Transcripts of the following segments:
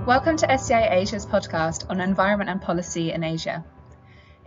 Welcome to SCI Asia's podcast on environment and policy in Asia.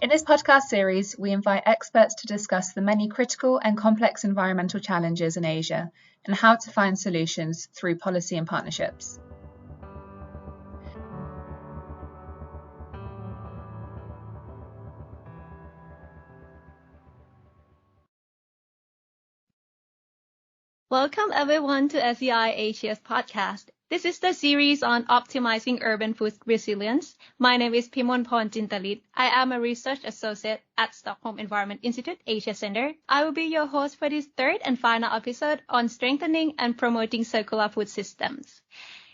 In this podcast series, we invite experts to discuss the many critical and complex environmental challenges in Asia and how to find solutions through policy and partnerships. Welcome everyone to SCI Asia's podcast. This is the series on optimizing urban food resilience. My name is Pimonporn Jintalit. I am a research associate at Stockholm Environment Institute Asia Center. I will be your host for this third and final episode on strengthening and promoting circular food systems.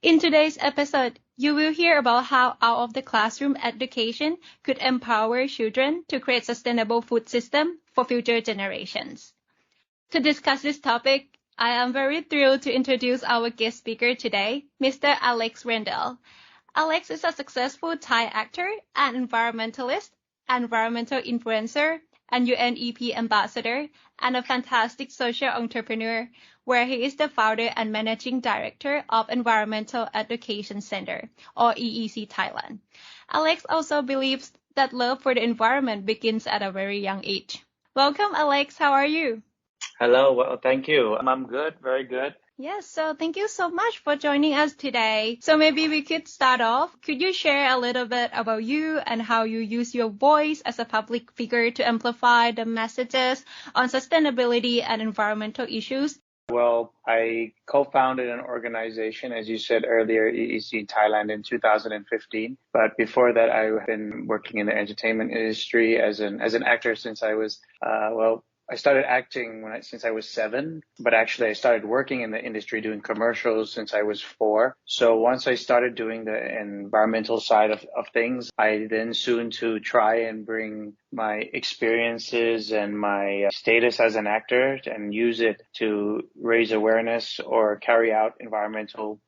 In today's episode, you will hear about how out-of-the-classroom education could empower children to create sustainable food system for future generations. To discuss this topic, I am very thrilled to introduce our guest speaker today, Mr. Alex Rendell. Alex is a successful Thai actor and environmentalist, environmental influencer, and UNEP ambassador, and a fantastic social entrepreneur, where he is the founder and managing director of Environmental Education Center, or EEC Thailand. Alex also believes that love for the environment begins at a very young age. Welcome, Alex. How are you? Hello, well, thank you. I'm good, very good. Yes, so thank you so much for joining us today. So maybe we could start off. Could you share a little bit about you and how you use your voice as a public figure to amplify the messages on sustainability and environmental issues? Well, I co-founded an organization, as you said earlier, EEC Thailand in 2015. But before that, I've been working in the entertainment industry as an actor since I was, I started acting since I was 7, but actually I started working in the industry doing commercials since I was 4. So once I started doing the environmental side of things, I then soon to try and bring my experiences and my status as an actor and use it to raise awareness or carry out environmental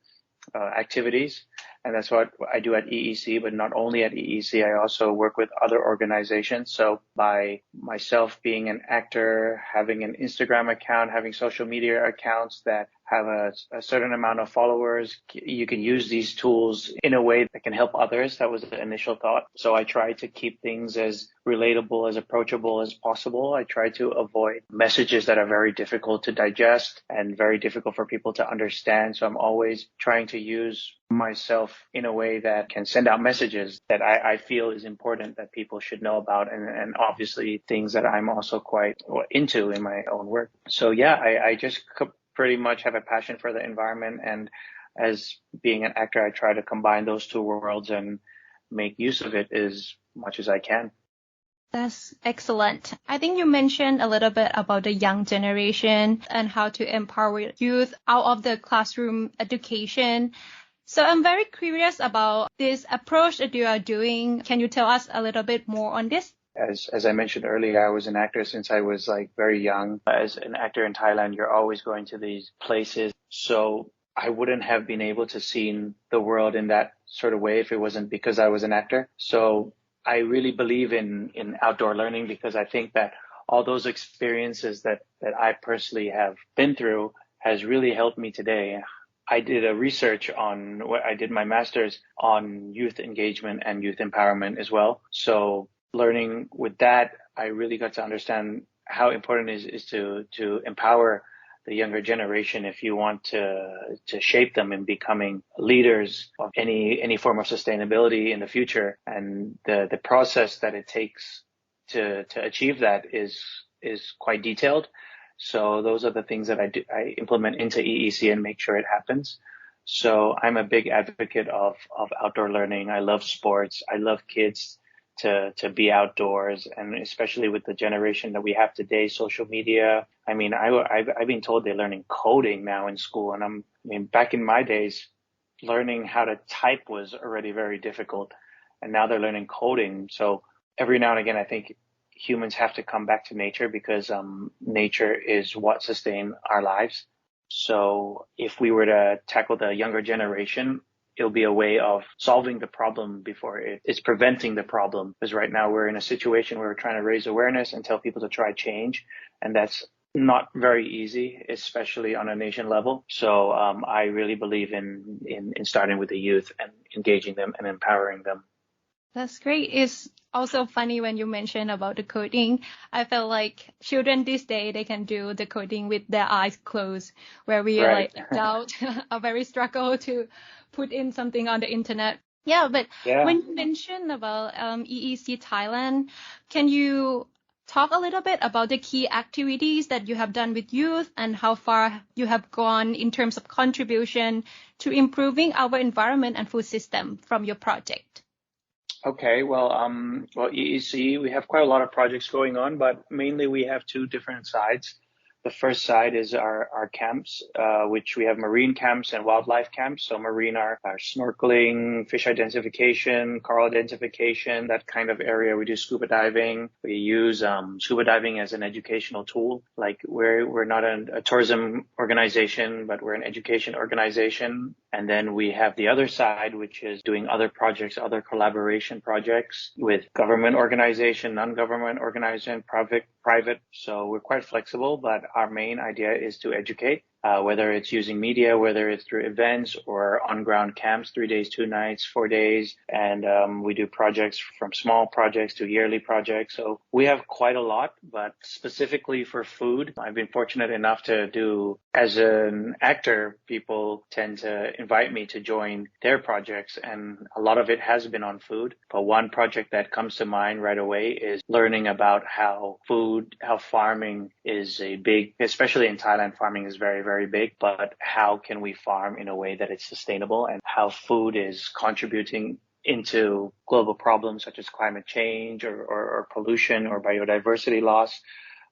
activities. And that's what I do at EEC, but not only at EEC, I also work with other organizations. So by myself being an actor, having an Instagram account, having social media accounts that have a certain amount of followers, you can use these tools in a way that can help others. That was the initial thought. So I try to keep things as relatable, as approachable as possible. I try to avoid messages that are very difficult to digest and very difficult for people to understand. So I'm always trying to use myself in a way that can send out messages that I feel is important that people should know about, and obviously things that I'm also quite into in my own work. So yeah, I just pretty much have a passion for the environment, and as being an actor, I try to combine those two worlds and make use of it as much as I can. That's excellent. I think you mentioned a little bit about the young generation and how to empower youth out of the classroom education. So I'm very curious about this approach that you are doing. Can you tell us a little bit more on this? As I mentioned earlier, I was an actor since I was very young. As an actor in Thailand, you're always going to these places. So I wouldn't have been able to see the world in that sort of way if it wasn't because I was an actor. So I really believe in outdoor learning, because I think that all those experiences that I personally have been through has really helped me today. I did a research I did my master's on youth engagement and youth empowerment as well. So learning with that, I really got to understand how important it is to empower the younger generation if you want to shape them in becoming leaders of any form of sustainability in the future. And the process that it takes to achieve that is quite detailed. So those are the things that I implement into EEC and make sure it happens. So I'm a big advocate of outdoor learning. I love sports. I love kids to be outdoors, and especially with the generation that we have today, social media. I mean, I've been told they're learning coding now in school, and back in my days, learning how to type was already very difficult, and now they're learning coding. So every now and again, I think humans have to come back to nature, because nature is what sustains our lives. So if we were to tackle the younger generation, it'll be a way of solving the problem before it's preventing the problem. Because right now we're in a situation where we're trying to raise awareness and tell people to try change. And that's not very easy, especially on a nation level. So I really believe in starting with the youth and engaging them and empowering them. That's great. It's also funny when you mentioned about the coding. I feel like children this day, they can do the coding with their eyes closed, where we Right. like adult are very struggle to put in something on the internet. Yeah, but Yeah. when you mentioned about EEC Thailand, can you talk a little bit about the key activities that you have done with youth and how far you have gone in terms of contribution to improving our environment and food system from your project? Okay, well, EEC, we have quite a lot of projects going on, but mainly we have two different sides. The first side is our camps, which we have marine camps and wildlife camps. So marine are snorkeling, fish identification, coral identification, that kind of area. We do scuba diving. We use scuba diving as an educational tool. Like we're not a tourism organization, but we're an education organization. And then we have the other side, which is doing other projects, other collaboration projects with government organization, non-government organization, private. So we're quite flexible, but our main idea is to educate, whether it's using media, whether it's through events or on-ground camps, 3 days, 2 nights, 4 days. And we do projects from small projects to yearly projects. So we have quite a lot, but specifically for food, I've been fortunate enough to do, as an actor, people tend to invite me to join their projects, and a lot of it has been on food. But one project that comes to mind right away is learning about how farming is a big, especially in Thailand, farming is very, very big, but how can we farm in a way that it's sustainable, and how food is contributing into global problems such as climate change or pollution or biodiversity loss.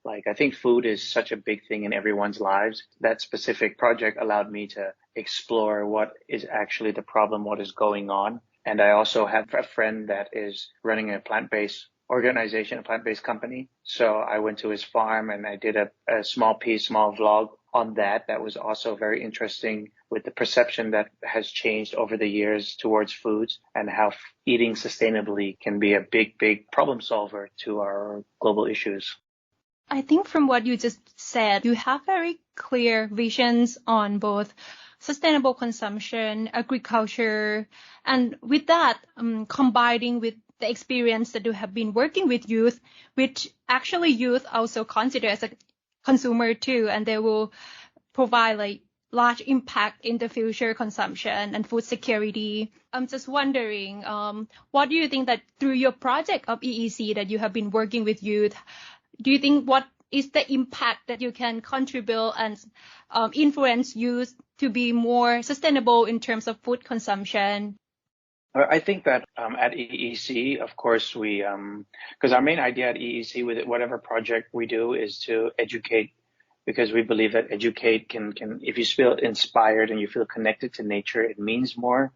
Like, I think food is such a big thing in everyone's lives. That specific project allowed me to explore what is actually the problem, what is going on. And I also have a friend that is running a plant-based organization, a plant-based company. So I went to his farm and I did a small vlog on that. That was also very interesting, with the perception that has changed over the years towards foods, and how eating sustainably can be a big, big problem solver to our global issues. I think from what you just said, you have very clear visions on both sustainable consumption, agriculture, and with that, combining with the experience that you have been working with youth, which actually youth also consider as a consumer too, and they will provide like large impact in the future consumption and food security. I'm just wondering, what do you think that through your project of EEC that you have been working with youth, do you think what is the impact that you can contribute and influence youth to be more sustainable in terms of food consumption? I think that at EEC, of course, we, because our main idea at EEC with whatever project we do is to educate, because we believe that educate can, if you feel inspired and you feel connected to nature, it means more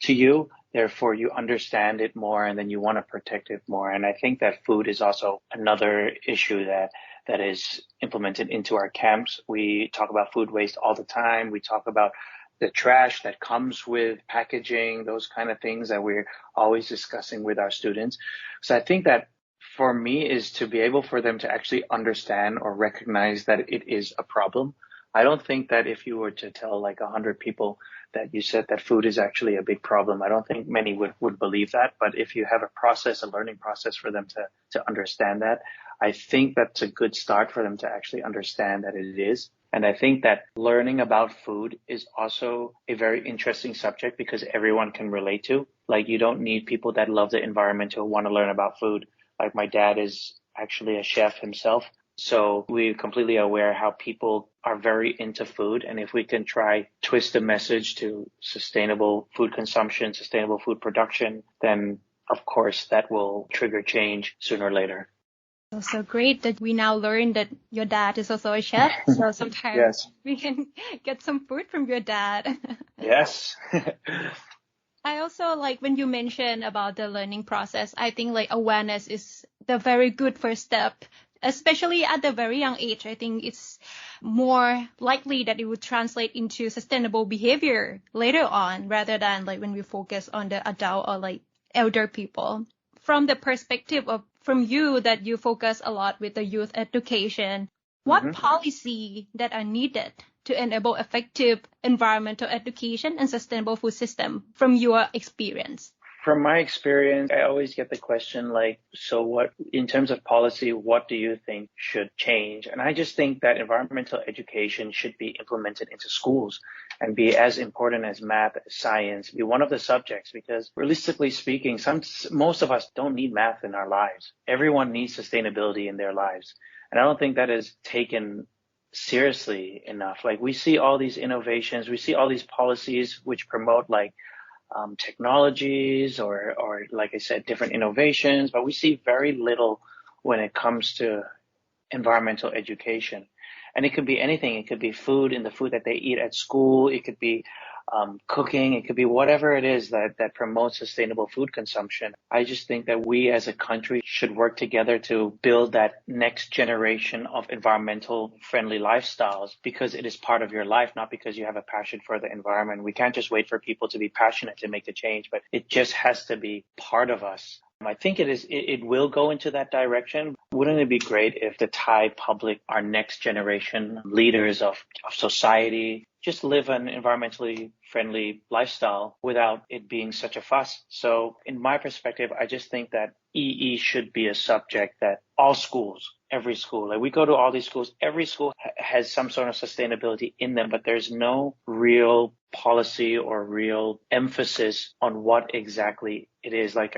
to you. Therefore, you understand it more, and then you want to protect it more. And I think that food is also another issue that is implemented into our camps. We talk about food waste all the time. We talk about the trash that comes with packaging, those kind of things that we're always discussing with our students. So I think that for me is to be able for them to actually understand or recognize that it is a problem. I don't think that if you were to tell like 100 people that you said that food is actually a big problem, I don't think many would believe that. But if you have a process, a learning process for them to understand that, I think that's a good start for them to actually understand that it is. And I think that learning about food is also a very interesting subject because everyone can relate to. Like, you don't need people that love the environment to want to learn about food. Like, my dad is actually a chef himself. So we're completely aware how people are very into food. And if we can try twist the message to sustainable food consumption, sustainable food production, then of course that will trigger change sooner or later. So great that we now learn that your dad is also a chef. So sometimes Yes. we can get some food from your dad. Yes. I also like when you mentioned about the learning process, I think like awareness is the very good first step, especially at the very young age. I think it's more likely that it would translate into sustainable behavior later on, rather than like when we focus on the adult or like elder people. From the perspective of from you that you focus a lot with the youth education, What policy that are needed to enable effective environmental education and sustainable food system from your experience? From my experience, I always get the question like, so what, in terms of policy, what do you think should change? And I just think that environmental education should be implemented into schools and be as important as math, as science, be one of the subjects, because realistically speaking, most of us don't need math in our lives. Everyone needs sustainability in their lives. And I don't think that is taken seriously enough. Like, we see all these innovations, we see all these policies which promote like technologies or like I said, different innovations, but we see very little when it comes to environmental education. And it could be anything. It could be food in the food that they eat at school. It could be cooking. It could be whatever it is that promotes sustainable food consumption. I just think that we as a country should work together to build that next generation of environmental friendly lifestyles, because it is part of your life, not because you have a passion for the environment. We can't just wait for people to be passionate to make the change, but it just has to be part of us. I think it will go into that direction. Wouldn't it be great if the Thai public, our next generation leaders of society, just live an environmentally friendly lifestyle without it being such a fuss? So in my perspective, I just think that EE should be a subject that all schools, every school, like we go to all these schools, every school has some sort of sustainability in them, but there's no real policy or real emphasis on what exactly it is. Like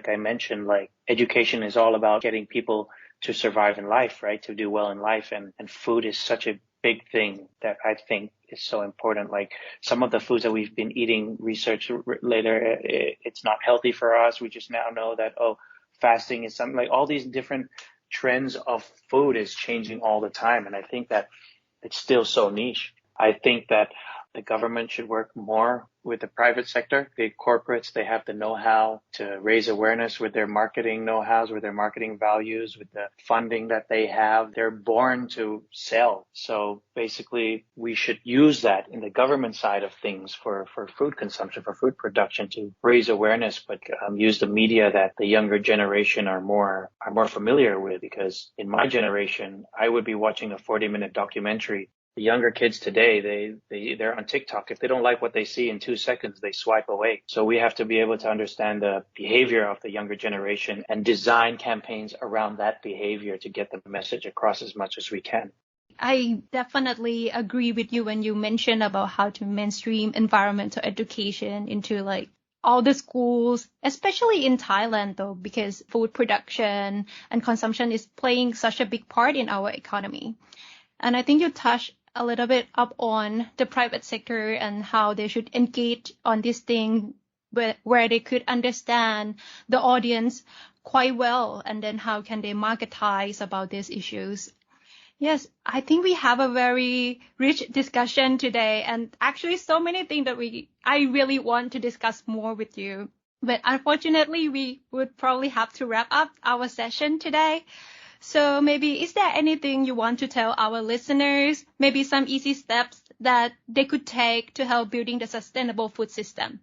I mentioned, like education is all about getting people to survive in life, right? To do well in life. And food is such a big thing that I think is so important. Like some of the foods that we've been eating, research later, it's not healthy for us. We just now know that, fasting is something, like all these different trends of food is changing all the time. And I think that it's still so niche. I think that the government should work more with the private sector. Big corporates, they have the know-how to raise awareness with their marketing know-hows, with their marketing values, with the funding that they have. They're born to sell. So basically, we should use that in the government side of things for food consumption, for food production, to raise awareness, but use the media that the younger generation are more familiar with. Because in my generation, I would be watching a 40-minute documentary. The younger kids today, they're on TikTok. If they don't like what they see in 2 seconds, they swipe away. So we have to be able to understand the behavior of the younger generation and design campaigns around that behavior to get the message across as much as we can. I definitely agree with you when you mentioned about how to mainstream environmental education into like all the schools, especially in Thailand though, because food production and consumption is playing such a big part in our economy. And I think you touched a little bit up on the private sector and how they should engage on this thing where they could understand the audience quite well, and then how can they marketize about these issues. Yes, I think we have a very rich discussion today, and actually so many things that I really want to discuss more with you. But unfortunately, we would probably have to wrap up our session today. So maybe, is there anything you want to tell our listeners? Maybe some easy steps that they could take to help building the sustainable food system?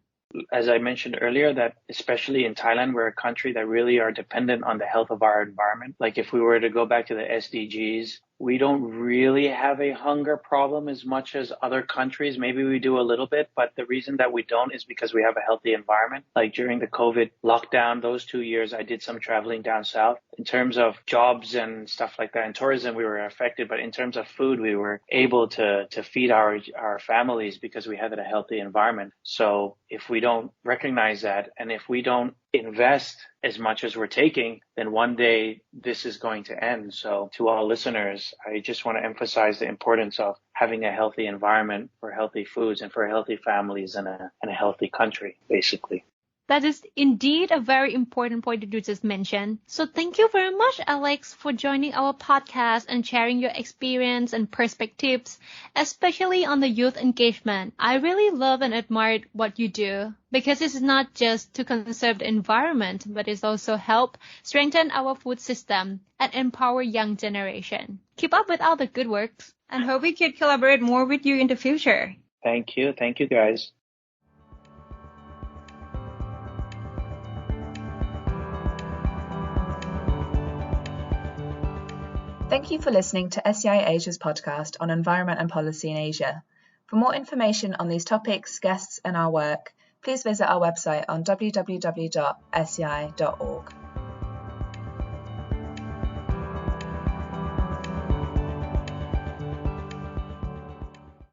As I mentioned earlier, that especially in Thailand, we're a country that really are dependent on the health of our environment. Like if we were to go back to the SDGs, we don't really have a hunger problem as much as other countries. Maybe we do a little bit, but the reason that we don't is because we have a healthy environment. Like during the COVID lockdown, those 2 years, I did some traveling down south. In terms of jobs and stuff like that, in tourism, we were affected. But in terms of food, we were able to feed our families because we had a healthy environment. So if we don't recognize that, and if we don't invest as much as we're taking, then one day this is going to end. So to all listeners, I just want to emphasize the importance of having a healthy environment for healthy foods and for healthy families and a healthy country, basically. That is indeed a very important point that you just mentioned. So thank you very much, Alex, for joining our podcast and sharing your experience and perspectives, especially on the youth engagement. I really love and admire what you do, because it's not just to conserve the environment, but it's also help strengthen our food system and empower young generation. Keep up with all the good works, and hope we could collaborate more with you in the future. Thank you. Thank you, guys. Thank you for listening to SEI Asia's podcast on environment and policy in Asia. For more information on these topics, guests, and our work, please visit our website on www.sei.org.